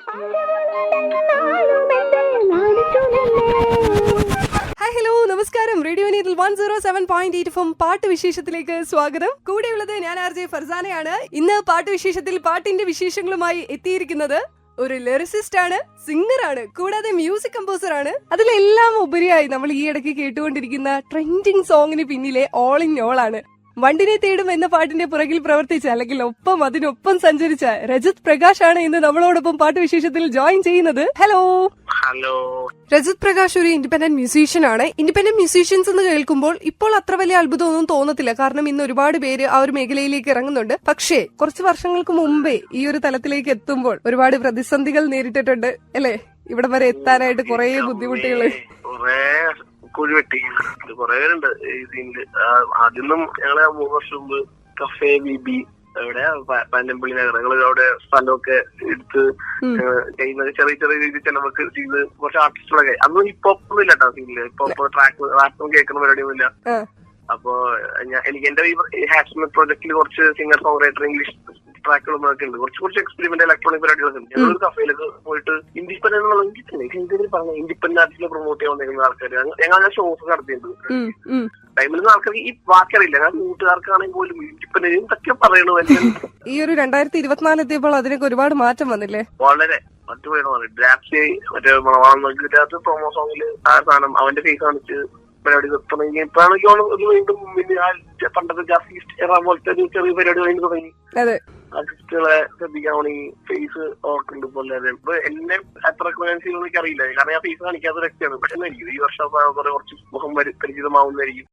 Hi hello നമസ്കാരം. Radio നീതിൽ 107.8 FM പാട്ട് വിശേഷത്തിലേക്ക് സ്വാഗതം. കൂടെയുള്ളത് ഞാൻ RJ ഫർസാനയാണ്. ഇന്ന് പാട്ട് വിശേഷത്തിൽ പാട്ടിന്റെ വിശേഷങ്ങളുമായി എത്തിയിരിക്കുന്നത് ഒരു ലിറിസിസ്റ്റ് ആണ്, സിംഗർ ആണ്, കൂടാതെ മ്യൂസിക് കമ്പോസർ ആണ്. അതിലെല്ലാം ഉപരിയായി നമ്മൾ ഈ ഇടയ്ക്ക് കേട്ടുകൊണ്ടിരിക്കുന്ന ട്രെൻഡിങ് സോങ്ങിന് പിന്നിലെ ഓൾ ഇൻ ഓൾ ആണ്. വണ്ടിനെ തേടും എന്ന പാട്ടിന്റെ പുറകിൽ പ്രവർത്തിച്ച അല്ലെങ്കിൽ അതിനൊപ്പം സഞ്ചരിച്ച രജത് പ്രകാശ് ആണ് ഇന്ന് നമ്മളോടൊപ്പം പാട്ട് വിശേഷത്തിൽ ജോയിൻ ചെയ്യുന്നത്. ഹലോ. രജത് പ്രകാശ് ഒരു ഇൻഡിപെൻഡന്റ് മ്യൂസീഷ്യൻ ആണ്. ഇൻഡിപെൻഡന്റ് മ്യൂസീഷ്യൻസ് എന്ന് കേൾക്കുമ്പോൾ ഇപ്പോൾ അത്ര വലിയ അത്ഭുതമൊന്നും തോന്നത്തില്ല, കാരണം ഇന്ന് ഒരുപാട് പേര് ആ ഒരു മേഖലയിലേക്ക് ഇറങ്ങുന്നുണ്ട്. പക്ഷേ കുറച്ച് വർഷങ്ങൾക്ക് മുമ്പേ ഈ ഒരു തലത്തിലേക്ക് എത്തുമ്പോൾ ഒരുപാട് പ്രതിസന്ധികൾ നേരിട്ടിട്ടുണ്ട് അല്ലേ? ഇവിടെ വരെ എത്താനായിട്ട് കുറെ ബുദ്ധിമുട്ടുകള്, കുഴിവെട്ടി കുറെ പേരുണ്ട് ഈ സീനില്. ആദ്യമൊന്നും ഞങ്ങള് 3 വർഷം മുമ്പ് കഫേ ബിബി അവിടെ പന്നമ്പള്ളി നഗർ ഞങ്ങൾ അവിടെ സ്ഥലമൊക്കെ എടുത്ത് ചെയ്യുന്നത് ചെറിയ ചെറിയ രീതിയിൽ ചിലവൊക്കെ ചെയ്ത് കുറച്ച് ആർട്ടിസ്റ്റുകളൊക്കെ. അന്നും ഹിപ്പ് ഹോപ്പ് ഒന്നും ഇല്ല കേട്ടോ സീനില്. ഹിപ്പ് ട്രാക്ക് റാപ്പൊന്നും കേൾക്കുന്ന പരിപാടിയൊന്നും ഇല്ല. അപ്പൊ എനിക്ക് എന്റെ ഈ ഹാഷ്മി പ്രോജക്റ്റിൽ കുറച്ച് സിംഗർ സോങ് റൈറ്റർ ഇംഗ്ലീഷ് ട്രാക്കുകളൊക്കെ ഉണ്ട്. കുറച്ച് എക്സ്പെരിമെന്റ് ഇലക്ട്രോണിക് പരിപാടികളൊക്കെ ഉണ്ട്. ഞങ്ങളൊരു കഫേയിലൊക്കെ പോയിട്ട് ഇൻഡിപെൻഡന്റ് ഇൻഡിപെൻഡന്റ് ആർട്ടിസ്റ്റിനെ പ്രൊമോട്ട് ചെയ്യാൻ വന്നിരിക്കുന്ന ആൾക്കാർ ഞങ്ങൾ ഷോസ് നടത്തിയിട്ടുണ്ട്. ടൈമിൽ ആൾക്കാർക്ക് ഈ വാക്കറിയില്ല. ഞാൻ കൂട്ടുകാർക്കാണെങ്കിൽ പോലും ഇൻഡിപെൻഡന്റ് എന്തൊക്കെ പറയണു. ഈ ഒരു 2024 എത്തിയപ്പോൾ അതിനൊക്കെ ഒരുപാട് മാറ്റം വന്നില്ലേ? വളരെ മറ്റുപോയാണ്. ഡ്രാപ്സി മറ്റേ മണവാളത്ത് പ്രൊമോ സോങ്ങില് ആ സാധനം അവന്റെ ഫേസ് കാണിച്ച് പരിപാടി നിർത്തണമെങ്കിൽ ഇപ്പോഴാണെങ്കിൽ വീണ്ടും പണ്ടത്തെ ജാസ്തി പോലത്തെ ഒരു ചെറിയ പരിപാടി വീണ്ടും തുടങ്ങി. ആർട്ടിസ്റ്റുകളെ ശ്രദ്ധിക്കാണെങ്കിൽ ഫേസ് ഓർക്കുന്നുണ്ട് പോലെ. ഇപ്പൊ എന്നെ എത്ര റെക്കഗ്നൈസ് ചെയ്യുമെന്ന് എനിക്ക് അറിയില്ല, കാരണം ഞാൻ ഫേസ് കാണിക്കാത്ത വ്യക്തിയാണ്. പക്ഷെ ഈ വർഷം കുറച്ച് മുഖം പരിചിതമാവുന്നതായിരിക്കും.